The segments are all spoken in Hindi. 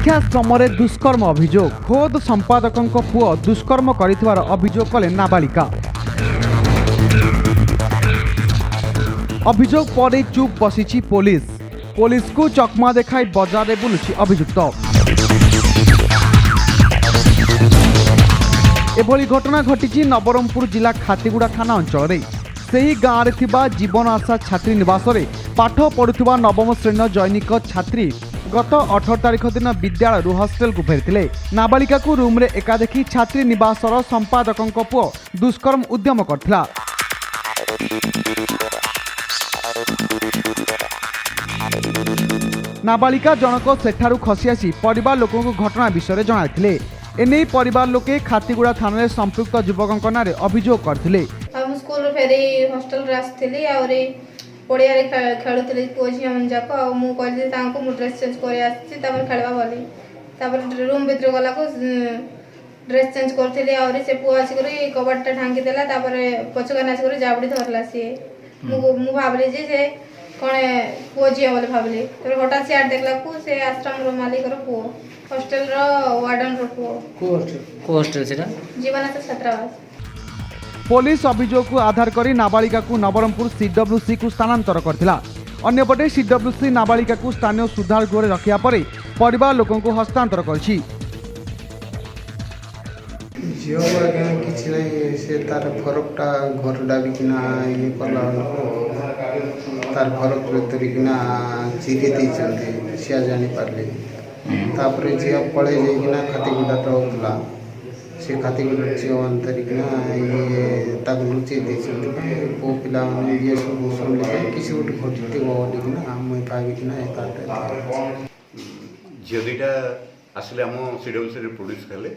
वृद्धाश्रम दुष्कर्म अभियोग खोद संपादकों पुओ दुष्कर्म कर अभियोग कले नाबालिका। अभियोग पर चुप बसी पुलिस को चकमा देखाई बजार में बुलुची अभियुक्त। एभली घटना घटी नवरंगपुर जिला खातीगुड़ा थाना अंचल से गाँव में जीवन आशा छात्री निवास पाठ पढ़ुवा नवम श्रेणी जैनिक छात्री गत 18 तारिख दिन विद्यालय हस्टेल को फेरी नाबालिका को रूम रे एका देखी छात्री निवास संपादकों पुओ दुष्कर्म उद्यम करथिला। नाबालिका जनक सेठारु खसी आसी परिवार लोकों को घटना विषय जणाइथिले। एने परिवार लोके खातीगुड़ा थाना रे संपृक्त युवकों नारे अभियोग करथिले। हम स्कूल फेरी हॉस्टल रे आस्थिली आउरी पड़िया रे खेलुथिले पुओ झिया मन जाक आ मु कहली तांको मु ड्रेस चेंज करे आछि तापर खेलबा बोली तापर रूम भीतर गला को ड्रेस चेंज करथिले आउरी से पुओ आसी करी कबाटटा ढांकी देला तापर पछका नाच करी जाबडी धरला सी मु भाबली जे से कोने पुओ झिया बोले भाबली तब हटा से आड देखला को से आश्रम रो मालिक रो पुओ हॉस्टल रो वार्डन रो पुओ को हॉस्टल सेटा जीवन आशा छात्रावास। पुलिस अभियोग को आधार करी नाबालिका को नवरंगपुर सीडब्ल्यूसी को स्थानांतर करथिला। अन्यपटे सीडब्ल्यूसी नाबालिका को स्थानीय सुधार गृह रखिया परे परिवार लोकों को हस्तांतर करछि। झील किसी नहीं से तार फरकटा घर डाबिकिना ये कला तार फरक तरीकिना चिरी देते सिया जानी पारे तापर झील पड़े जाइना खातीगुड़ा होता से खातीगुड़ा झील अंतरिकिना ये लुचे पो पिला ये सब शुणिले किसी गोटे घटी बोलिकिना मुई भाविकिना झील दुईटा आसले आम सीडब्ल्यूसी प्रोड्यूस कले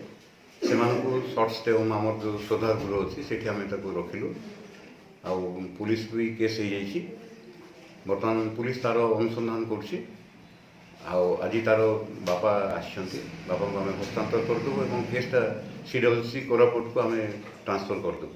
से सर्ट स्टे आम जो श्रद्धा गृह अच्छी से रखिलु आ पुलिस भी केस हो जाइए बर्तमान पुलिस तार अनुसंधान कर आज तार बापा आसपा को आम हस्तांतर करदेबू और केसटा सीडब्ल्यूसी कोरापुट को आम ट्रांसफर करदेबू।